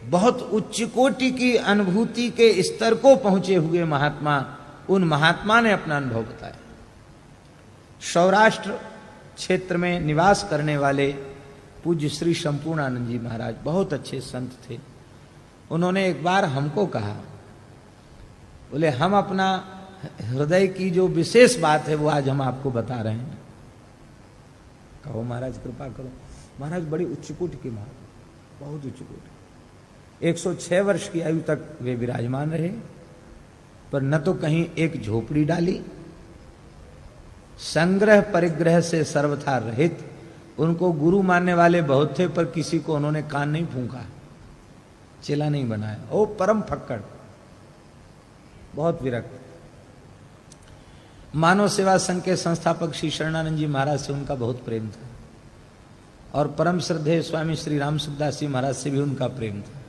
बहुत उच्च कोटि की अनुभूति के स्तर को पहुंचे हुए महात्मा, उन महात्मा ने अपना अनुभव बताया। सौराष्ट्र क्षेत्र में निवास करने वाले पूज्य श्री संपूर्णानंद जी महाराज बहुत अच्छे संत थे। उन्होंने एक बार हमको कहा, बोले हम अपना हृदय की जो विशेष बात है वो आज हम आपको बता रहे हैं। कहो महाराज कृपा करो। महाराज बड़ी उच्च कोटि के महाराज, बहुत उच्च कोटि। 106 वर्ष की आयु तक वे विराजमान रहे, पर न तो कहीं एक झोपड़ी डाली, संग्रह परिग्रह से सर्वथा रहित। उनको गुरु मानने वाले बहुत थे, पर किसी को उन्होंने कान नहीं फूंका, चेला नहीं बनाया। ओ परम फक्कड़, बहुत विरक्त। मानव सेवा संघ के संस्थापक श्री शरणानंद जी महाराज से उनका बहुत प्रेम था, और परम श्रद्धेय स्वामी श्री राम सुखदास जी महाराज से भी उनका प्रेम था।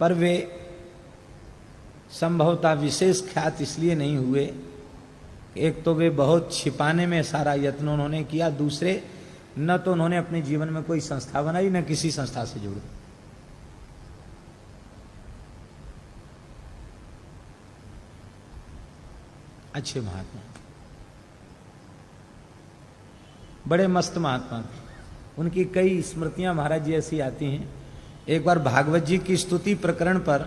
पर वे संभवतः विशेष ख्यात इसलिए नहीं हुए, एक तो वे बहुत छिपाने में सारा यत्न उन्होंने किया, दूसरे न तो उन्होंने अपने जीवन में कोई संस्था बनाई, न किसी संस्था से जुड़े। अच्छे महात्मा, बड़े मस्त महात्मा थे। उनकी कई स्मृतियां महाराज जी ऐसी आती हैं। एक बार भागवत जी की स्तुति प्रकरण पर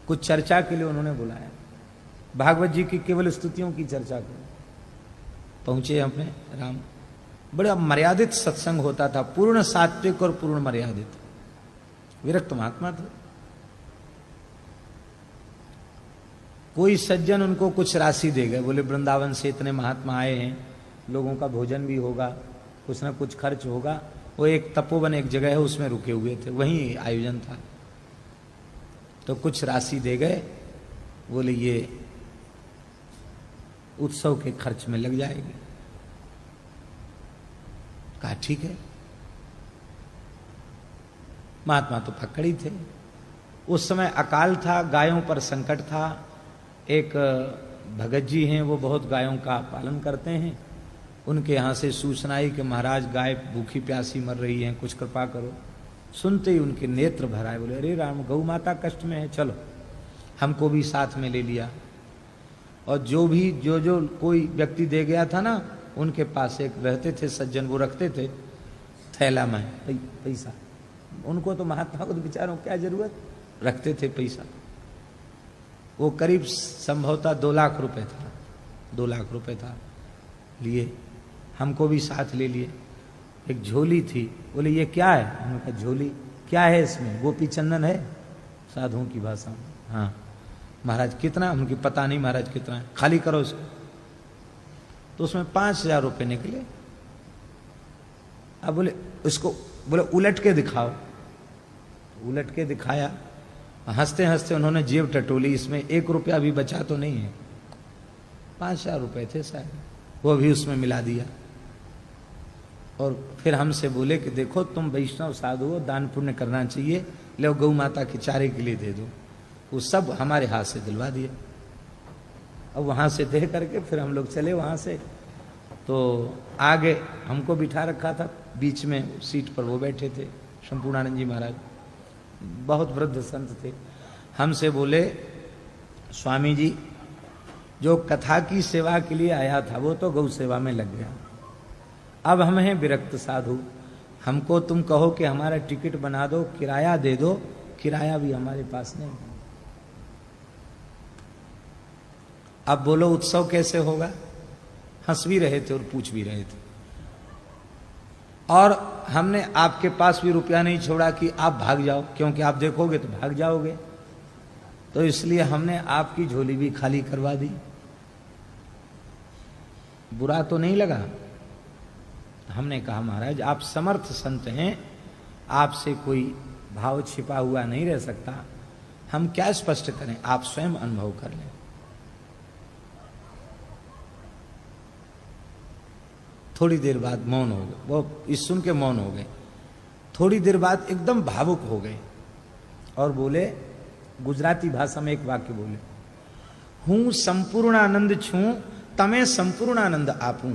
कुछ चर्चा के लिए उन्होंने बुलाया, भागवत जी की केवल स्तुतियों की चर्चा करो। पहुंचे हमें राम, बड़ा मर्यादित सत्संग होता था, पूर्ण सात्विक और पूर्ण मर्यादित, विरक्त महात्मा थे। कोई सज्जन उनको कुछ राशि दे गए, बोले वृंदावन से इतने महात्मा आए हैं, लोगों का भोजन भी होगा, कुछ ना कुछ खर्च होगा। वो एक तपोवन एक जगह है, उसमें रुके हुए थे, वहीं आयोजन था। तो कुछ राशि दे गए, बोले ये उत्सव के खर्च में लग जाएगी। कहा ठीक है। महात्मा तो फक्कड़ी थे। उस समय अकाल था, गायों पर संकट था। एक भगत जी हैं, वो बहुत गायों का पालन करते हैं। उनके यहाँ से सूचना आई कि महाराज गाय भूखी प्यासी मर रही हैं, कुछ कृपा करो। सुनते ही उनके नेत्र भर आए, बोले अरे राम, गौ माता कष्ट में है, चलो। हमको भी साथ में ले लिया, और जो कोई व्यक्ति दे गया था ना, उनके पास एक रहते थे सज्जन, वो रखते थे थैला में पैसा। उनको तो महात्मा को तो बेचारों क्या जरूरत, रखते थे पैसा। वो करीब संभवतः 2 लाख रुपए था, 2 लाख रुपए था। लिए, हमको भी साथ ले लिए। एक झोली थी, बोले ये क्या है? हमने कहा झोली क्या है इसमें? गोपी चंदन है साधुओं की भाषा में। हाँ महाराज कितना? हमको पता नहीं महाराज कितना है, खाली करो इसको। तो उसमें 5,000 रुपये निकले। अब बोले उसको, बोले उलट के दिखाओ। उलट के दिखाया, हंसते हंसते उन्होंने जेब टटोली, इसमें 1 रुपया भी बचा तो नहीं है। 5,000 रुपये थे शायद, वो भी उसमें मिला दिया। और फिर हमसे बोले कि देखो तुम वैष्णव साधु हो, दान पुण्य करना चाहिए, लो गौ माता के चारे के लिए दे दो। वो सब हमारे हाथ से दिलवा दिए। अब वहाँ से दे करके फिर हम लोग चले वहाँ से। तो आगे हमको बिठा रखा था, बीच में सीट पर वो बैठे थे संपूर्णानंद जी महाराज, बहुत वृद्ध संत थे। हमसे बोले स्वामी जी, जो कथा की सेवा के लिए आया था वो तो गौ सेवा में लग गया, अब हम हैं विरक्त साधु, हमको तुम कहो कि हमारा टिकट बना दो, किराया दे दो, किराया भी हमारे पास नहीं। अब बोलो उत्सव कैसे होगा? हंस भी रहे थे और पूछ भी रहे थे। और हमने आपके पास भी रुपया नहीं छोड़ा कि आप भाग जाओ, क्योंकि आप देखोगे तो भाग जाओगे। तो इसलिए हमने आपकी झोली भी खाली करवा दी। बुरा तो नहीं लगा? हमने कहा महाराज आप समर्थ संत हैं, आपसे कोई भाव छिपा हुआ नहीं रह सकता, हम क्या स्पष्ट करें, आप स्वयं अनुभव कर लें। थोड़ी देर बाद मौन हो गए, वो इस सुन के मौन हो गए। थोड़ी देर बाद एकदम भावुक हो गए और बोले, गुजराती भाषा में एक वाक्य बोले, हूं संपूर्णानंद छू, तमे संपूर्णानंद आपू।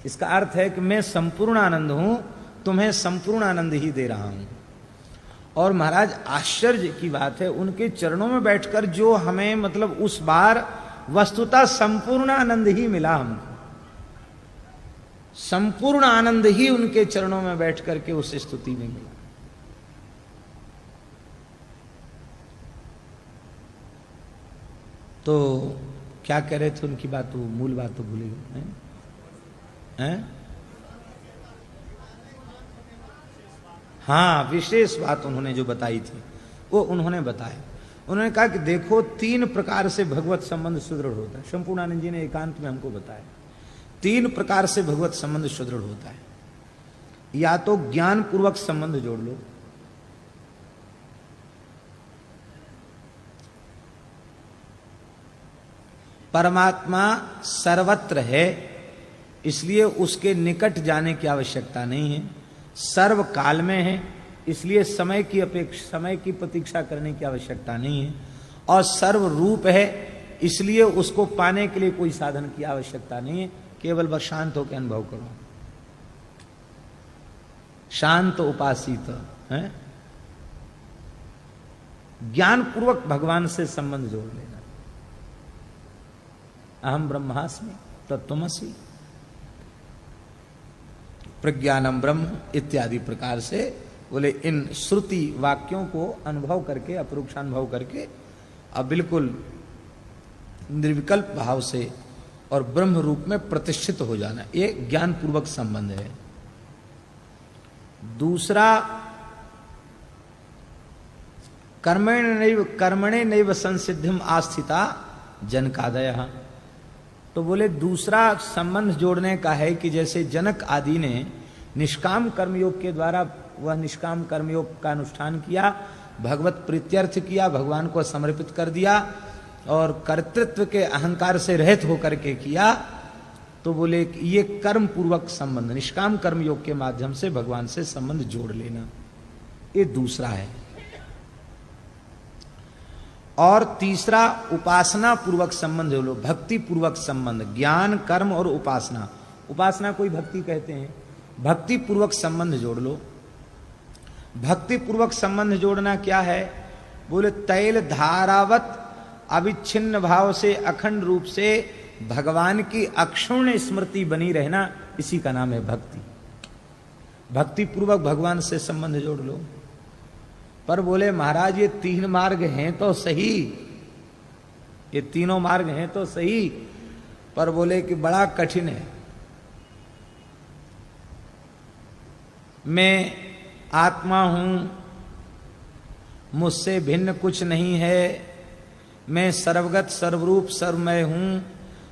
इसका अर्थ है कि मैं संपूर्ण आनंद हूं, तुम्हें संपूर्ण आनंद ही दे रहा हूं। और महाराज आश्चर्य की बात है, उनके चरणों में बैठकर जो हमें मतलब उस बार वस्तुतः संपूर्ण आनंद ही मिला, हमको संपूर्ण आनंद ही उनके चरणों में बैठ करके उस स्तुति में मिला। तो क्या कह रहे थे, उनकी बात, वो मूल बात तो भूल गए हैं? हाँ, विशेष बात उन्होंने जो बताई थी वो उन्होंने बताया। उन्होंने कहा कि देखो 3 प्रकार से भगवत संबंध सुदृढ़ होता है। संपूर्णानंद जी ने एकांत में हमको बताया 3 प्रकार से भगवत संबंध सुदृढ़ होता है। या तो ज्ञान पूर्वक संबंध जोड़ लो, परमात्मा सर्वत्र है इसलिए उसके निकट जाने की आवश्यकता नहीं है, सर्व काल में है इसलिए समय की प्रतीक्षा करने की आवश्यकता नहीं है, और सर्व रूप है इसलिए उसको पाने के लिए कोई साधन की आवश्यकता नहीं है, केवल बस शांत होकर अनुभव करो। शांत उपासित है, ज्ञान पूर्वक भगवान से संबंध जोड़ लेना। अहम ब्रह्मास्मि तत्त्वमसि प्रज्ञानम ब्रह्म इत्यादि प्रकार से बोले इन श्रुति वाक्यों को अनुभव करके, अपरोक्षानुभव करके अब बिल्कुल निर्विकल्प भाव से और ब्रह्म रूप में प्रतिष्ठित हो जाना, ये ज्ञान पूर्वक संबंध है। दूसरा कर्मणे नैव संसिद्धिम आस्थिता जनकादयः। तो बोले दूसरा संबंध जोड़ने का है कि जैसे जनक आदि ने निष्काम कर्मयोग के द्वारा वह निष्काम कर्मयोग का अनुष्ठान किया, भगवत प्रीत्यर्थ किया, भगवान को समर्पित कर दिया और कर्तृत्व के अहंकार से रहित होकर के किया, तो बोले ये कर्म पूर्वक संबंध, निष्काम कर्मयोग के माध्यम से भगवान से संबंध जोड़ लेना, ये दूसरा है। और तीसरा उपासना पूर्वक संबंध जोड़ लो, भक्ति पूर्वक संबंध, ज्ञान कर्म और उपासना। उपासना कोई भक्ति कहते हैं, भक्ति पूर्वक संबंध जोड़ लो। भक्ति पूर्वक संबंध जोड़ना क्या है, बोले तैल धारावत अविच्छिन्न भाव से अखंड रूप से भगवान की अक्षुण्ण स्मृति बनी रहना, इसी का नाम है भक्ति। भक्ति पूर्वक भगवान से संबंध जोड़ लो। पर बोले महाराज ये 3 मार्ग हैं तो सही, ये तीनों मार्ग हैं तो सही, पर बोले कि बड़ा कठिन है। मैं आत्मा हूं, मुझसे भिन्न कुछ नहीं है, मैं सर्वगत सर्वरूप सर्वमय हूं।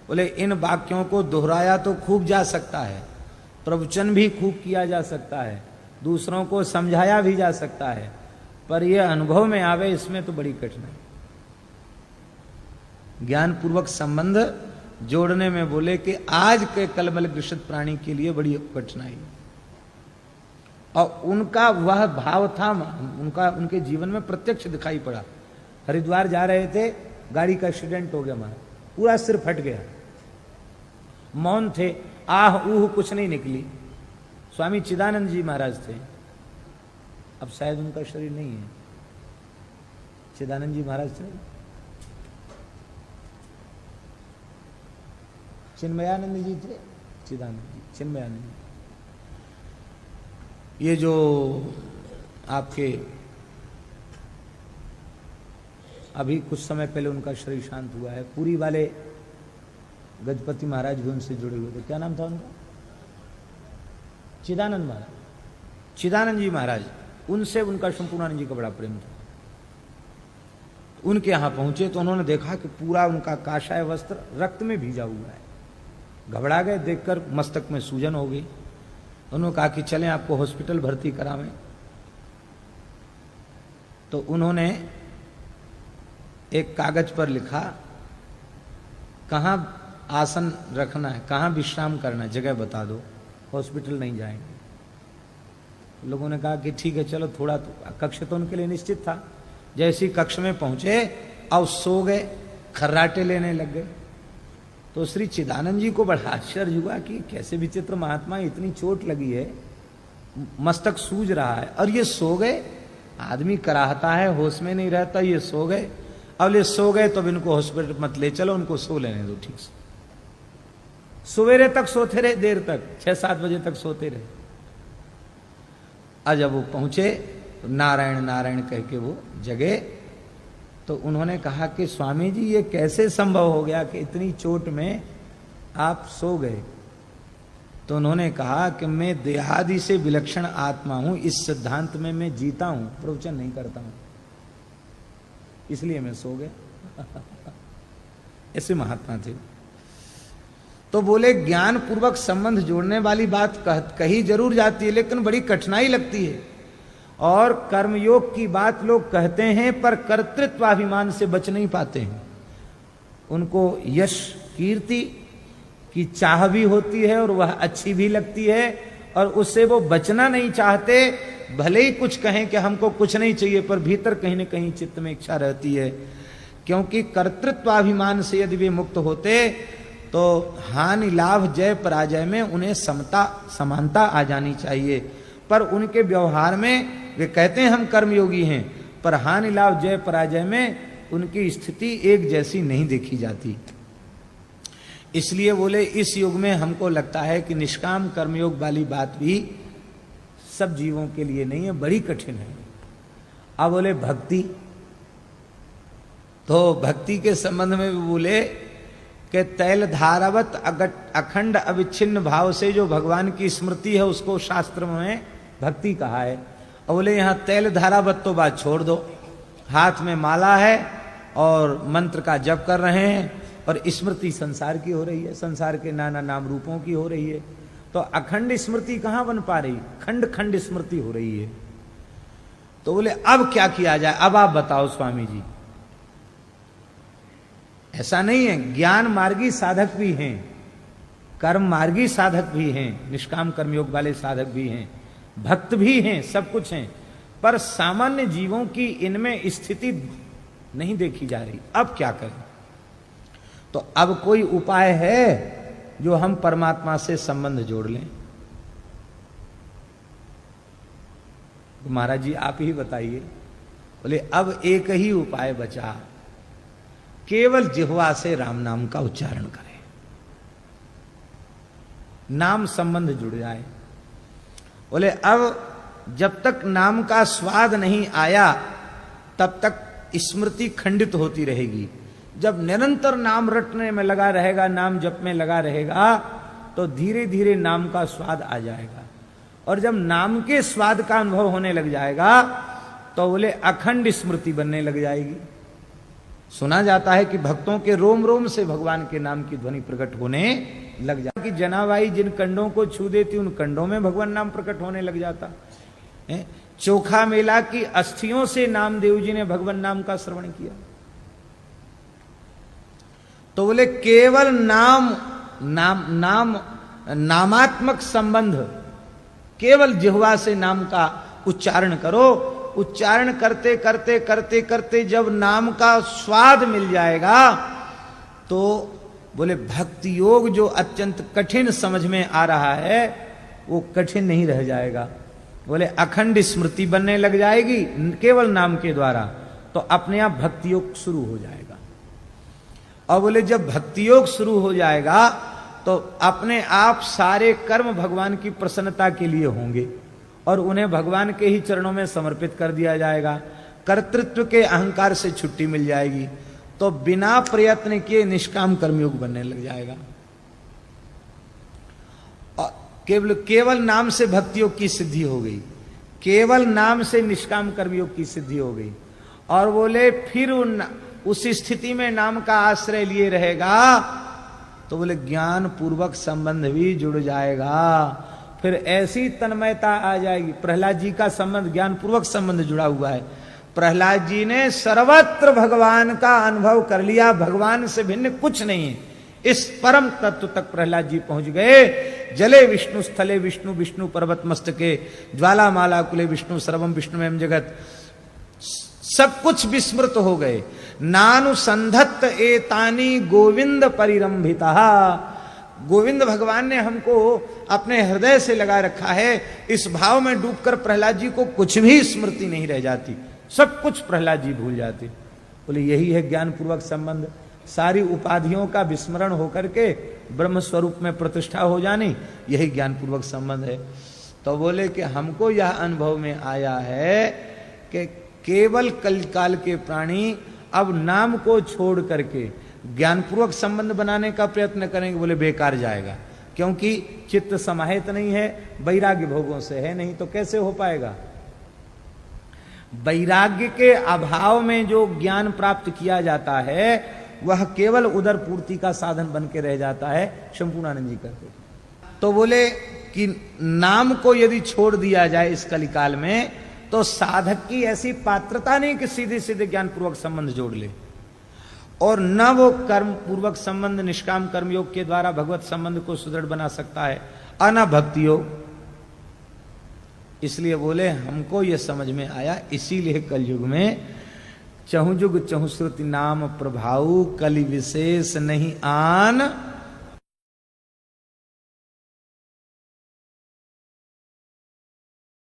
बोले इन वाक्यों को दोहराया तो खूब जा सकता है, प्रवचन भी खूब किया जा सकता है, दूसरों को समझाया भी जा सकता है, पर यह अनुभव में आवे इसमें तो बड़ी कठिनाई। ज्ञान पूर्वक संबंध जोड़ने में बोले कि आज के कलमल ग्रसित प्राणी के लिए बड़ी कठिनाई। और उनका वह भाव था, उनके जीवन में प्रत्यक्ष दिखाई पड़ा। हरिद्वार जा रहे थे, गाड़ी का एक्सीडेंट हो गया, हमारा पूरा सिर फट गया, मौन थे, आह ऊह कुछ नहीं निकली। स्वामी चिदानंद जी महाराज थे, अब शायद उनका शरीर नहीं है। चिदानंद जी महाराज थे, चिन्मयानंद जी थे, चिदानंद जी, चिन्मयानंद जी। ये जो आपके अभी कुछ समय पहले उनका शरीर शांत हुआ है, पुरी वाले गजपति महाराज भी उनसे जुड़े हुए थे। क्या नाम था उनका? चिदानंद महाराज, चिदानंद जी महाराज, उनसे उनका संपूर्णानंद जी का बड़ा प्रेम था। उनके यहां पहुंचे तो उन्होंने देखा कि पूरा उनका काशाय वस्त्र रक्त में भीजा हुआ है। घबरा गए, देखकर मस्तक में सूजन हो गई। उन्होंने कहा कि चलें आपको हॉस्पिटल भर्ती करावें। तो उन्होंने एक कागज पर लिखा कहां आसन रखना है, कहां विश्राम करना है, जगह बता दो, हॉस्पिटल नहीं जाएंगे। लोगों ने कहा कि ठीक है चलो, थोड़ा तो कक्ष तो उनके लिए निश्चित था। जैसे ही कक्ष में पहुंचे और सो गए, खर्राटे लेने लग गए। तो श्री चिदानंद जी को बड़ा आश्चर्य हुआ कि कैसे विचित्र महात्मा, इतनी चोट लगी है, मस्तक सूज रहा है और ये सो गए। आदमी कराहता है, होश में नहीं रहता, ये सो गए। अब ये सो गए तो अब इनको हॉस्पिटल मत ले चलो, उनको सो लेने दो ठीक से। सवेरे तक सोते रहे, देर तक 6-7 बजे तक सोते रहे। आज जब वो पहुंचे तो नारायण नारायण कह के वो जगे, तो उन्होंने कहा कि स्वामी जी ये कैसे संभव हो गया कि इतनी चोट में आप सो गए। तो उन्होंने कहा कि मैं देहादि से विलक्षण आत्मा हूं, इस सिद्धांत में मैं जीता हूं, प्रवचन नहीं करता हूं, इसलिए मैं सो गया। ऐसे महात्मा थे। तो बोले ज्ञान पूर्वक संबंध जोड़ने वाली बात कही जरूर जाती है, लेकिन बड़ी कठिनाई लगती है। और कर्मयोग की बात लोग कहते हैं पर कर्तृत्वाभिमान से बच नहीं पाते हैं। उनको यश कीर्ति की चाह भी होती है और वह अच्छी भी लगती है, और उससे वो बचना नहीं चाहते। भले ही कुछ कहें कि हमको कुछ नहीं चाहिए, पर भीतर कहीं न कहीं चित्त में इच्छा रहती है। क्योंकि कर्तृत्वाभिमान से यदि वे मुक्त होते तो हानि लाभ जय पराजय में उन्हें समता समानता आ जानी चाहिए। पर उनके व्यवहार में वे कहते हैं हम कर्मयोगी हैं, पर हानि लाभ जय पराजय में उनकी स्थिति एक जैसी नहीं देखी जाती। इसलिए बोले इस युग में हमको लगता है कि निष्काम कर्मयोग वाली बात भी सब जीवों के लिए नहीं है, बड़ी कठिन है। अब बोले भक्ति, तो भक्ति के संबंध में भी बोले कि तैल धारावत अखंड अविच्छिन्न भाव से जो भगवान की स्मृति है उसको शास्त्र में भक्ति कहा है। और बोले यहां तैल धारावत तो बात छोड़ दो, हाथ में माला है और मंत्र का जप कर रहे हैं और स्मृति संसार की हो रही है, संसार के नाना नाम रूपों की हो रही है। तो अखंड स्मृति कहां बन पा रही, खंड खंड स्मृति हो रही है। तो बोले अब क्या किया जाए, अब आप बताओ स्वामी जी। ऐसा नहीं है, ज्ञान मार्गी साधक भी हैं, कर्म मार्गी साधक भी हैं, निष्काम कर्मयोग वाले साधक भी हैं, भक्त भी हैं, सब कुछ हैं, पर सामान्य जीवों की इनमें स्थिति नहीं देखी जा रही। अब क्या करें? तो अब कोई उपाय है जो हम परमात्मा से संबंध जोड़ लें? महाराज जी आप ही बताइए। बोले अब एक ही उपाय बचा, केवल जिह्वा से राम नाम का उच्चारण करें, नाम संबंध जुड़ जाए। बोले अब जब तक नाम का स्वाद नहीं आया तब तक स्मृति खंडित होती रहेगी। जब निरंतर नाम रटने में लगा रहेगा, नाम जप में लगा रहेगा, तो धीरे धीरे नाम का स्वाद आ जाएगा। और जब नाम के स्वाद का अनुभव होने लग जाएगा तो बोले अखंड स्मृति बनने लग जाएगी। सुना जाता है कि भक्तों के रोम रोम से भगवान के नाम की ध्वनि प्रकट होने लग जाती, कि जनाबाई जिन कंडों को छू देती उन कंडों में भगवान नाम प्रकट होने लग जाता है। चोखा मेला की अस्थियों से नामदेव जी ने भगवान नाम का श्रवण किया। तो बोले केवल नामात्मक संबंध, केवल जिह्वा से नाम का उच्चारण करो। उच्चारण करते करते करते करते जब नाम का स्वाद मिल जाएगा तो बोले भक्ति योग जो अत्यंत कठिन समझ में आ रहा है वो कठिन नहीं रह जाएगा। बोले अखंड स्मृति बनने लग जाएगी केवल नाम के द्वारा, तो अपने आप भक्ति योग शुरू हो जाएगा। और बोले जब भक्ति योग शुरू हो जाएगा तो अपने आप सारे कर्म भगवान की प्रसन्नता के लिए होंगे और उन्हें भगवान के ही चरणों में समर्पित कर दिया जाएगा। कर्तृत्व के अहंकार से छुट्टी मिल जाएगी, तो बिना प्रयत्न किए निष्काम कर्मयोग बनने लग जाएगा। और केवल नाम से भक्ति योग की सिद्धि हो गई, केवल नाम से निष्काम कर्मयोग की सिद्धि हो गई। और बोले फिर उस स्थिति में नाम का आश्रय लिए रहेगा तो बोले ज्ञान पूर्वक संबंध भी जुड़ जाएगा। फिर ऐसी तन्मयता आ जाएगी। प्रहलाद जी का संबंध ज्ञान पूर्वक संबंध जुड़ा हुआ है। प्रहलाद जी ने सर्वत्र भगवान का अनुभव कर लिया, भगवान से भिन्न कुछ नहीं है। इस परम तत्व तक प्रहलाद जी पहुंच गए। जले विष्णु स्थले विष्णु, विष्णु पर्वत मस्तके, ज्वाला माला कुले विष्णु, सर्वम विष्णुमयम जगत, सब कुछ विस्मृत हो गए। नानुसंधत्त एतानी गोविंद परिरंभिता। गोविंद भगवान ने हमको अपने हृदय से लगा रखा है, इस भाव में डूबकर प्रहलाद जी को कुछ भी स्मृति नहीं रह जाती, सब कुछ प्रहलाद जी भूल जाते। बोले यही है ज्ञान पूर्वक संबंध, सारी उपाधियों का विस्मरण होकर के ब्रह्म स्वरूप में प्रतिष्ठा हो जानी, यही ज्ञान पूर्वक संबंध है। तो बोले कि हमको यह अनुभव में आया है कि केवल कलिकाल के प्राणी अब नाम को छोड़ करके ज्ञानपूर्वक संबंध बनाने का प्रयत्न करेंगे, बोले बेकार जाएगा, क्योंकि चित्त समाहित नहीं है, वैराग्य भोगों से है नहीं, तो कैसे हो पाएगा। वैराग्य के अभाव में जो ज्ञान प्राप्त किया जाता है वह केवल उदर पूर्ति का साधन बन के रह जाता है, शंपूर्णानंद जी कहते। तो बोले कि नाम को यदि छोड़ दिया जाए इस कलिकाल में, तो साधक की ऐसी पात्रता नहीं कि सीधे सीधे ज्ञान पूर्वक संबंध जोड़ ले, और न वो कर्म पूर्वक संबंध निष्काम कर्म योग के द्वारा भगवत संबंध को सुदृढ़ बना सकता है, अना भक्ति योग। इसलिए बोले हमको ये समझ में आया, इसीलिए कलयुग में चहुजुग चहुश्रुति नाम प्रभाऊ, कलि विशेष नहीं आन